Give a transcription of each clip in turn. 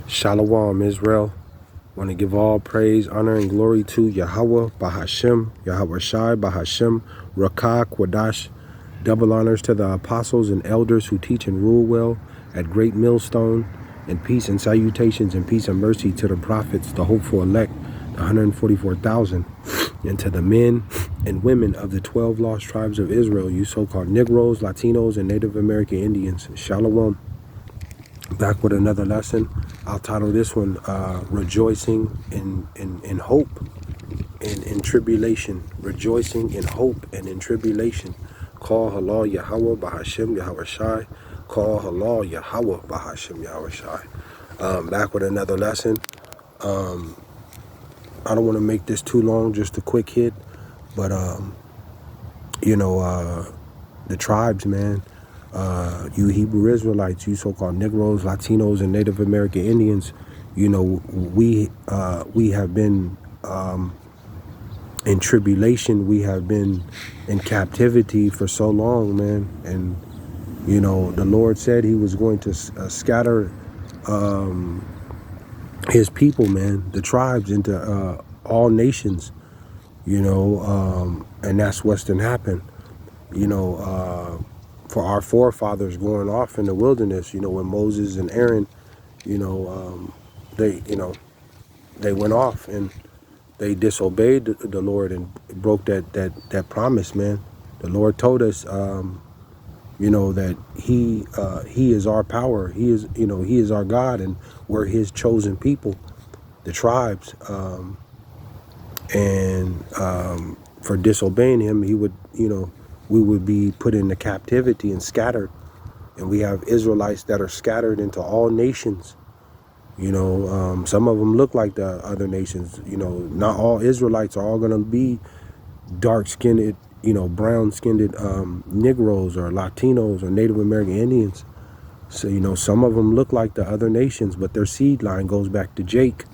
Shalom, Israel. Want to give all praise, honor, and glory to Yahawah, BASHAM, YAHAWAHSHI, BASHAM, Rakah, Quadash. Double honors to the apostles and elders who teach and rule well at Great Millstone, and peace and salutations and peace and mercy to the prophets, the hopeful elect, the 144,000, and to the men and women of the 12 lost tribes of Israel, you so-called Negroes, Latinos, and Native American Indians. Shalom. Back with another lesson. I'll title this one rejoicing in hope and in tribulation. Rejoicing in hope and in tribulation. Call halal Yahawah BASHAM YAHAWAHSHI. Call halal Yahawah BASHAM YAHAWAHSHI. Back with another lesson. I don't want to make this too long, just a quick hit, but the tribes, man. You Hebrew Israelites, you so-called Negroes, Latinos, and Native American Indians, we have been in tribulation. We have been in captivity for so long, man. And the Lord said He was going to scatter His people, man, the tribes, into all nations. And that's what's been happened. For our forefathers going off in the wilderness, when Moses and Aaron, they went off and they disobeyed the Lord and broke that promise, man. The Lord told us, that He is our power. He is our God, and we're His chosen people, the tribes. For disobeying Him, He would, we would be put into captivity and scattered. And we have Israelites that are scattered into all nations. Some of them look like the other nations. Not all Israelites are all going to be dark-skinned, brown-skinned Negroes or Latinos or Native American Indians. So, some of them look like the other nations, but their seed line goes back to Jake.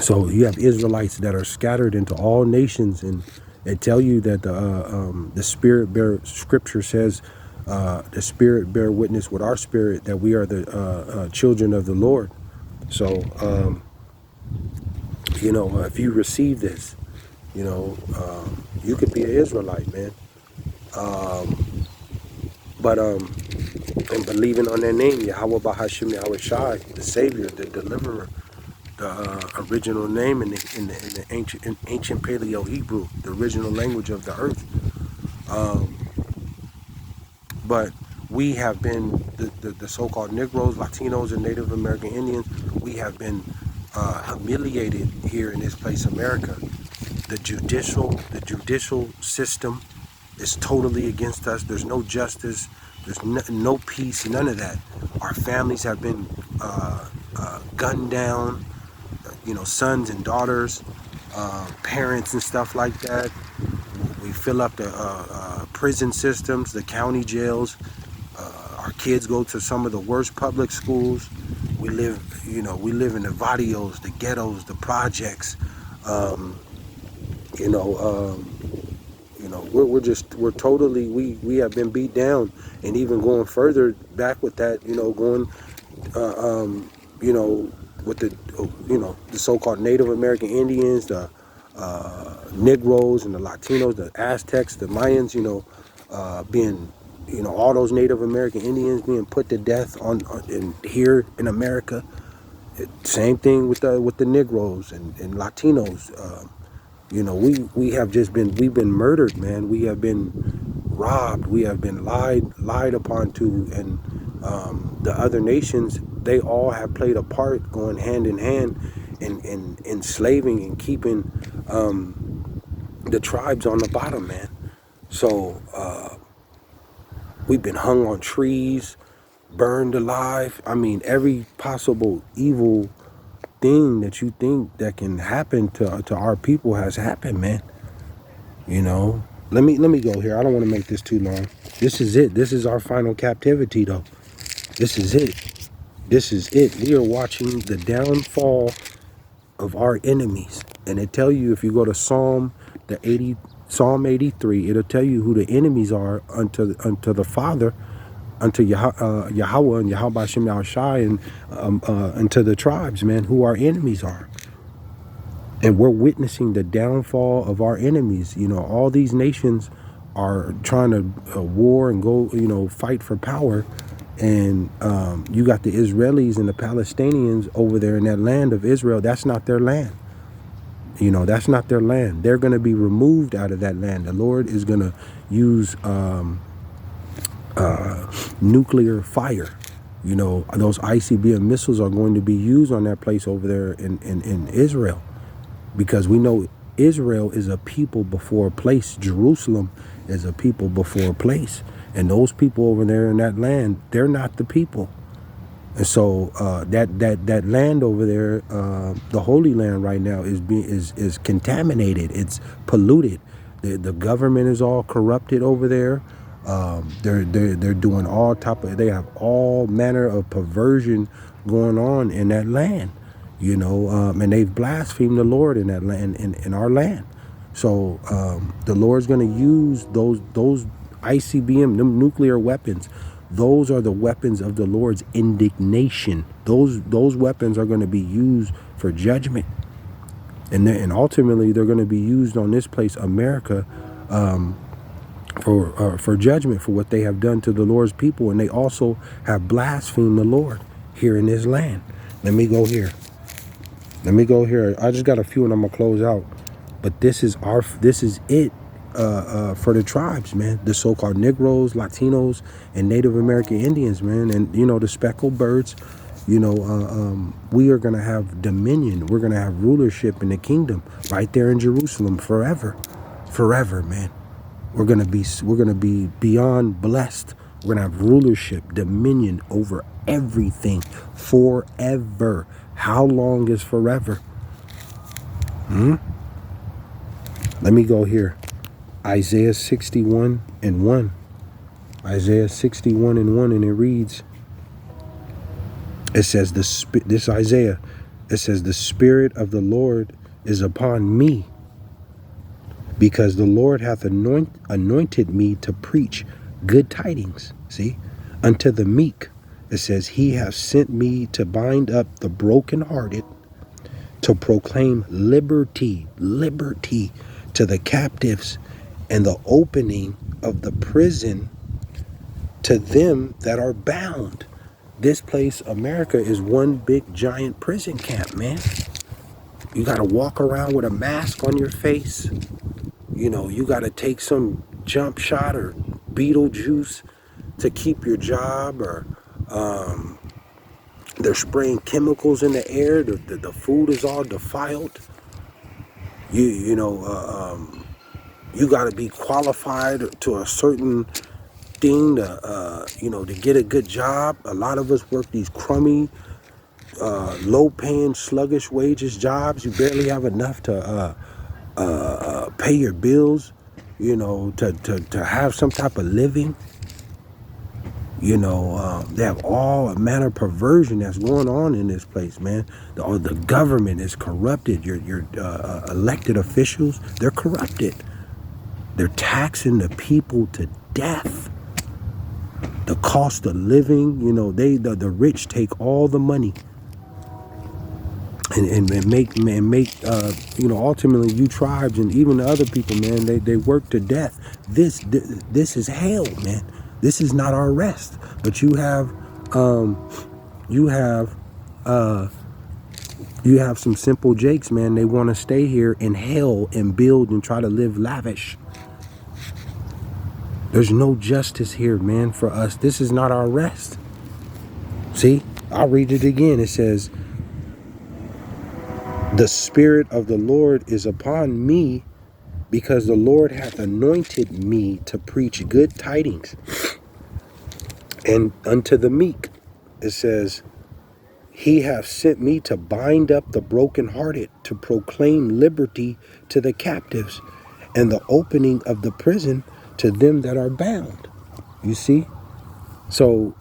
So you have Israelites that are scattered into all nations, and they tell you that the Spirit Scripture says, the Spirit bear witness with our spirit that we are the children of the Lord. So, if you receive this, you could be an Israelite, man. And believing on that name, Yahawah BASHAM YAHAWAHSHI, the Savior, the Deliverer, the original name in the ancient Paleo Hebrew, the original language of the earth. But we have been, the so-called Negroes, Latinos, and Native American Indians, we have been humiliated here in this place, America. The judicial system is totally against us. There's no justice. There's no peace, none of that. Our families have been gunned down, sons and daughters, parents and stuff like that. We fill up the prison systems, the county jails. Our kids go to some of the worst public schools. We live in the barrios, the ghettos, the projects. We're totally, we have been beat down. And even going further back with that, with the so-called Native American Indians, the Negroes and the Latinos, the Aztecs, the Mayans, being, all those Native American Indians being put to death in here in America. Same thing with the Negroes and Latinos. We've been murdered, man. We have been robbed. We have been lied upon to, and the other nations, they all have played a part, going hand in hand in enslaving and keeping the tribes on the bottom, man. So we've been hung on trees, burned alive. I mean, every possible evil thing that you think that can happen to our people has happened, man. Let me go here. I don't want to make this too long. This is it. This is our final captivity, though. This is it. This is it. We are watching the downfall of our enemies. And it tell you, if you go to Psalm 83, it'll tell you who the enemies are unto the Father. unto Yahawah and YAHAWAHSHI and to the tribes, man, who our enemies are. And we're witnessing the downfall of our enemies. You know, all these nations are trying to war and go, you know, fight for power. And you got the Israelis and the Palestinians over there in that land of Israel. That's not their land. You know, that's not their land. They're going to be removed out of that land. The Lord is going to use nuclear fire. You know, those ICBM missiles are going to be used on that place over there in Israel. Because we know Israel is a people before a place. Jerusalem is a people before a place. And those people over there in that land, they're not the people. And so that land over there, the Holy Land right now is contaminated. It's polluted. The government is all corrupted over there. They're doing all they have all manner of perversion going on in that land. You know, and they've blasphemed the Lord in that land, in our land. So the Lord's going to use those ICBM, them nuclear weapons. Those are the weapons of the Lord's indignation. Those weapons are going to be used for judgment, and ultimately they're going to be used on this place, America, for judgment for what they have done to the Lord's people, and they also have blasphemed the Lord here in this land. Let me go here. I just got a few and I'm gonna close out. But this is it for the tribes, man. The so-called Negroes, Latinos, and Native American Indians, man. And, you know, the speckled birds, you know, we are gonna have dominion. We're gonna have rulership in the kingdom right there in Jerusalem forever, man. We're gonna be beyond blessed. We're gonna have rulership, dominion over everything forever. How long is forever? Let me go here. Isaiah 61 and 1. Isaiah 61 and 1, and it reads, it says, the Spirit of the Lord is upon me, because the Lord hath anointed me to preach good tidings. See? Unto the meek. It says, He hath sent me to bind up the brokenhearted, to proclaim liberty to the captives, and the opening of the prison to them that are bound. This place, America, is one big giant prison camp, man. You got to walk around with a mask on your face. You know, you got to take some jump shot or beetle juice to keep your job, or they're spraying chemicals in the air. The food is all defiled. You got to be qualified to a certain thing to get a good job. A lot of us work these crummy, low-paying, sluggish wages jobs. You barely have enough to pay your bills. You know, to have some type of living. You know, they have all manner of perversion that's going on in this place, man. The government is corrupted. Your elected officials, they're corrupted. They're taxing the people to death. The cost of living, you know, the rich take all the money and make ultimately you tribes and even the other people, man, they work to death. This is hell, man. This is not our rest. But you have some simple jakes, man. They want to stay here in hell and build and try to live lavish. There's no justice here, man, for us. This is not our rest. See, I'll read it again. It says, the Spirit of the Lord is upon me, because the Lord hath anointed me to preach good tidings. And unto the meek, it says, He hath sent me to bind up the brokenhearted, to proclaim liberty to the captives, and the opening of the prison to them that are bound. You see? So,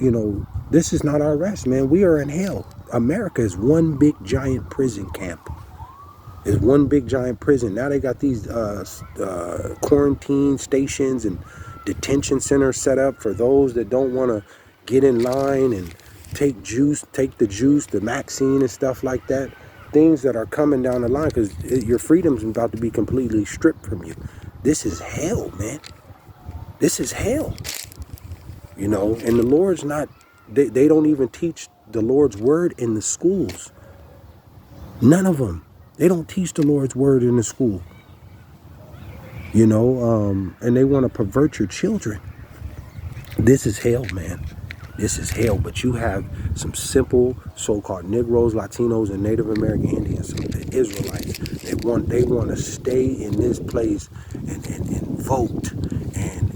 you know, this is not our rest, man. We are in hell. America is one big giant prison camp. It's one big giant prison. Now they got these quarantine stations and detention centers set up for those that don't want to get in line and take the juice, the vaccine and stuff like that. Things that are coming down the line because your freedom's about to be completely stripped from you. This is hell, man. This is hell. You know, and the Lord's not, they don't even teach the Lord's word in the schools. None of them. They don't teach the Lord's word in the school. You know, and they want to pervert your children. This is hell, man. This is hell. But you have some simple so-called Negroes, Latinos, and Native American Indians, the Israelites. They want to stay in this place and vote and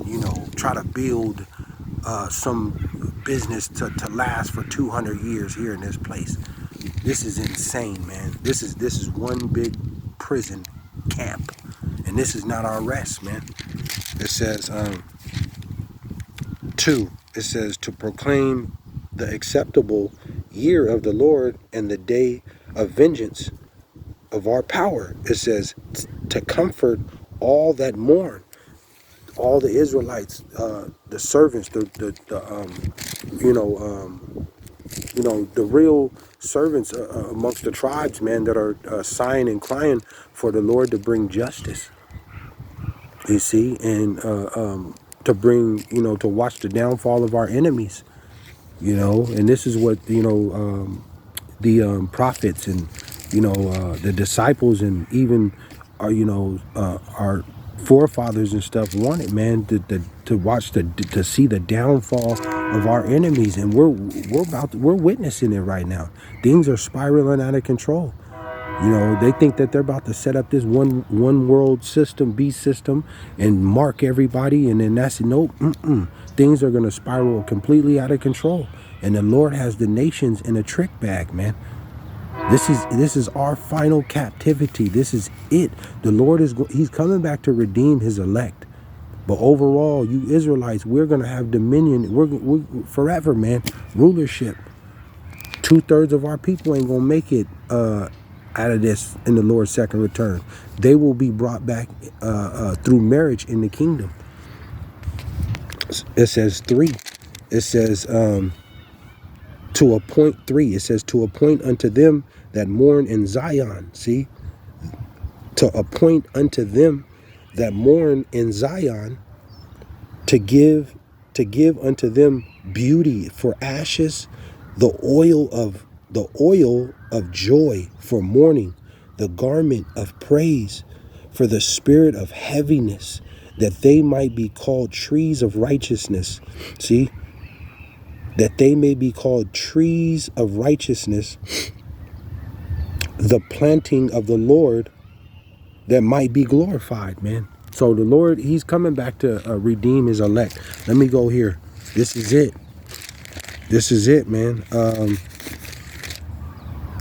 you know, try to build some business to last for 200 years here in this place. This is insane, man. This is one big prison camp, and this is not our rest, man. It says 2. It says to proclaim the acceptable year of the Lord and the day of vengeance of our power. It says to comfort all that mourn, all the Israelites, the servants, the real servants amongst the tribes, man, that are sighing and crying for the Lord to bring justice. You see, and to bring, you know, to watch the downfall of our enemies. You know, and this is what, you know, the prophets and, you know, the disciples and even our, you know, our forefathers and stuff wanted, man, to watch to see the downfall of our enemies. And we're witnessing it right now. Things are spiraling out of control. You know, they think that they're about to set up this one world system, beast system, and mark everybody, and then that's nope. Things are going to spiral completely out of control, and the Lord has the nations in a trick bag, man. This is our final captivity. This is it. The Lord he's coming back to redeem his elect. But overall, you Israelites, we're going to have dominion. We're forever, man. Rulership. 2/3 of our people ain't going to make it out of this in the Lord's second return. They will be brought back through marriage in the kingdom. It says 3. It says to appoint 3. It says to appoint unto them that mourn in Zion. See? To appoint unto them that mourn in Zion, to give unto them beauty for ashes, the oil of joy for mourning, the garment of praise for the spirit of heaviness, that they might be called trees of righteousness. See? That they may be called trees of righteousness, the planting of the Lord, that might be glorified, man. So the Lord, he's coming back to redeem his elect. Let me go here. This is it. This is it, man.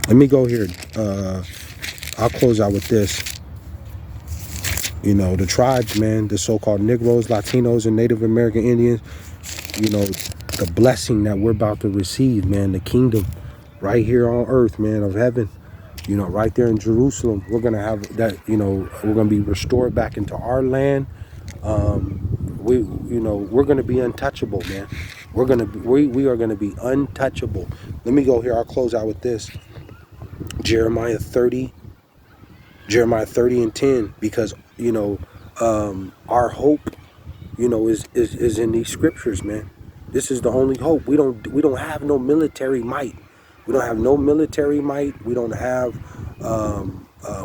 Let me go here. I'll close out with this. You know, the tribes, man, the so-called Negroes, Latinos, and Native American Indians, you know, the blessing that we're about to receive, man, the kingdom right here on earth, man, of heaven. You know, right there in Jerusalem, we're going to have that, you know, we're going to be restored back into our land. We're going to be untouchable, man. We are going to be untouchable. Let me go here. I'll close out with this. Jeremiah 30 and 10, because, you know, our hope, you know, is in these scriptures, man. This is the only hope. We don't have no military might. We don't have no military might. We don't have,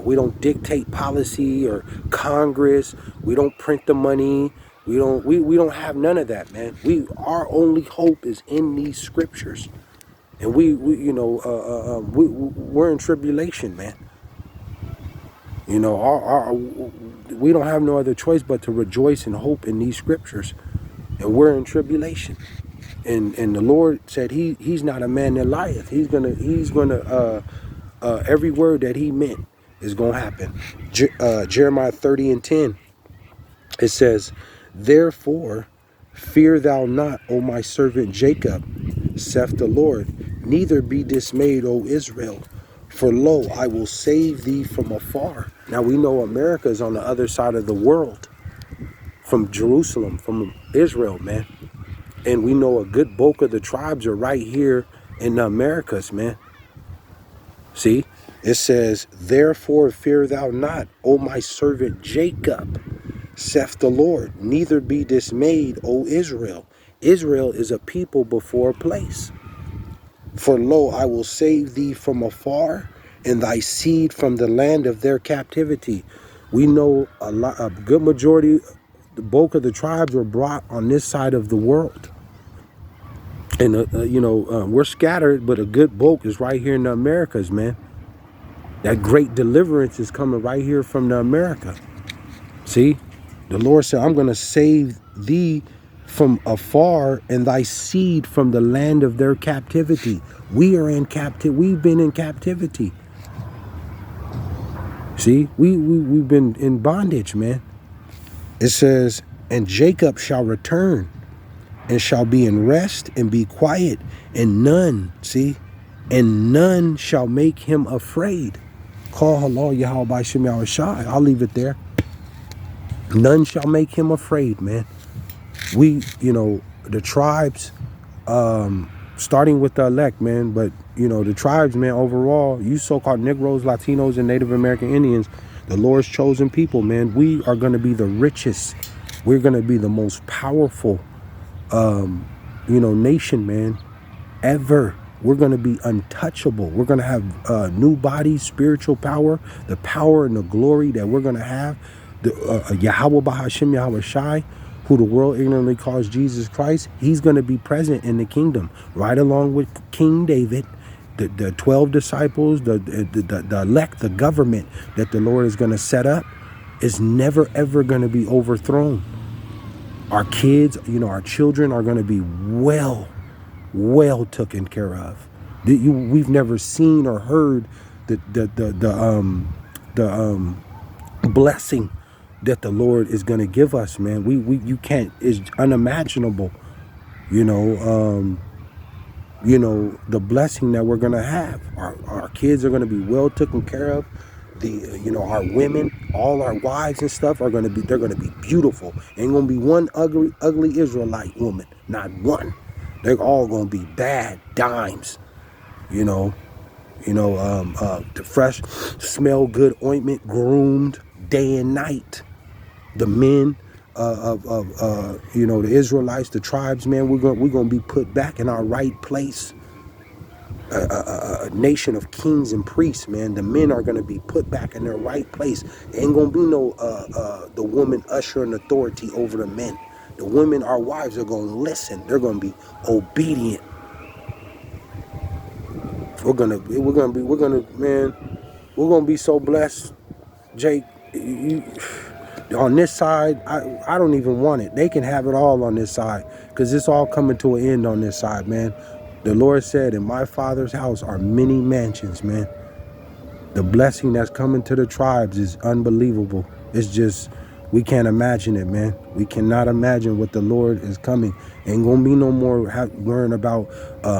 we don't dictate policy or Congress. We don't print the money. We don't have none of that, man. Our only hope is in these scriptures, and we're in tribulation, man. You know, we don't have no other choice but to rejoice and hope in these scriptures, and we're in tribulation. And the Lord said he's not a man that lieth. He's gonna every word that he meant is gonna happen. Jeremiah 30 and 10. It says, therefore fear thou not, O my servant Jacob, saith the Lord, neither be dismayed, O Israel, for lo, I will save thee from afar. Now we know America is on the other side of the world. from Jerusalem, from Israel, man. And we know a good bulk of the tribes are right here in the Americas, man. See, it says, therefore fear thou not, O my servant Jacob, saith the Lord, neither be dismayed, O Israel. Israel is a people before a place. For lo, I will save thee from afar, and thy seed from the land of their captivity. We know a good majority, the bulk of the tribes were brought on this side of the world. And, we're scattered, but a good bulk is right here in the Americas, man. That great deliverance is coming right here from the America. See, the Lord said, I'm going to save thee from afar and thy seed from the land of their captivity. We are in captivity. We've been in captivity. See, we've been in bondage, man. It says, and Jacob shall return and shall be in rest and be quiet, and none, see, and none shall make him afraid. Call hello, YAHAWAHSHI. I'll leave it there. None shall make him afraid, man. We, the tribes, starting with the elect, man, but, the tribes, man, overall, you so-called Negroes, Latinos, and Native American Indians, the Lord's chosen people, man, we are going to be the richest. We're going to be the most powerful, nation, man, ever. We're going to be untouchable. We're going to have new bodies, spiritual power, the power and the glory that we're going to have. The YAHAWAHSHI, who the world ignorantly calls Jesus Christ, he's going to be present in the kingdom, right along with King David, the 12 disciples, the elect, the government that the Lord is going to set up is never, ever going to be overthrown. Our kids, our children are going to be well taken care of. We've never seen or heard the blessing that the Lord is going to give us, man. You can't, it's unimaginable, the blessing that we're going to have. Our kids are going to be well taken care of. Our women, all our wives and stuff they're going to be beautiful. Ain't going to be one ugly Israelite woman, not one. They're all going to be bad dimes, the fresh, smell good ointment, groomed day and night. The men the Israelites, the tribes, man, we're going to be put back in our right place. A nation of kings and priests, man. The men are going to be put back in their right place. Ain't going to be no the woman ushering authority over the men. The women, our wives, are going to listen. They're going to be obedient. We're gonna be so blessed, Jake. On this side, I don't even want it. They can have it all on this side, because it's all coming to an end on this side, man. The Lord said, in my Father's house are many mansions, man. The blessing that's coming to the tribes is unbelievable. It's just, we can't imagine it, man. We cannot imagine what the Lord is coming. Ain't gonna be no more worrying about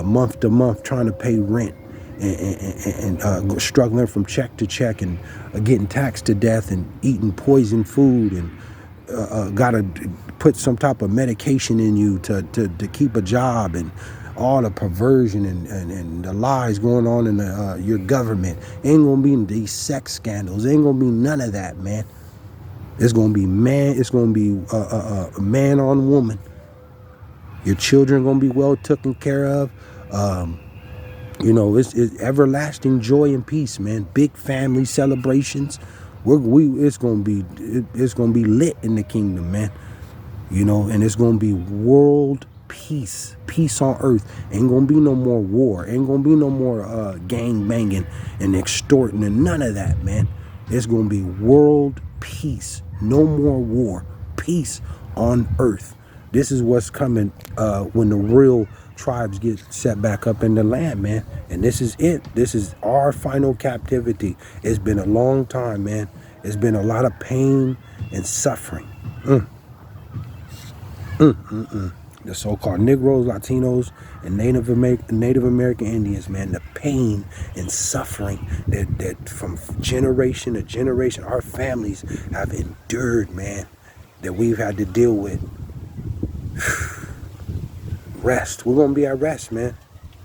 month to month trying to pay rent and struggling from check to check and getting taxed to death and eating poison food and gotta put some type of medication in you to keep a job, and all the perversion and the lies going on in your government. Ain't gonna be these sex scandals. Ain't gonna be none of that, man. It's gonna be man. It's gonna be man on woman. Your children gonna be well taken care of. It's everlasting joy and peace, man. Big family celebrations. It's gonna be lit in the kingdom, man. And it's gonna be world peace on earth. Ain't gonna be no more war. Ain't gonna be no more gang banging and extorting and none of that, man. It's gonna be world peace. No more war. Peace on earth. This is what's coming when the real tribes get set back up in the land, man. And this is it. This is our final captivity. It's been a long time, man. It's been a lot of pain and suffering. The so-called Negroes, Latinos, and Native American Indians, man, the pain and suffering that from generation to generation our families have endured, man. that we've had to deal with. Rest. We're going to be at rest, man.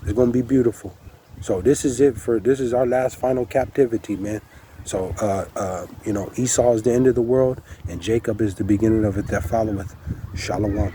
It's going to be beautiful. So this is our last final captivity, man. So, Esau is the end of the world, and Jacob is the beginning of it that followeth. Shalom.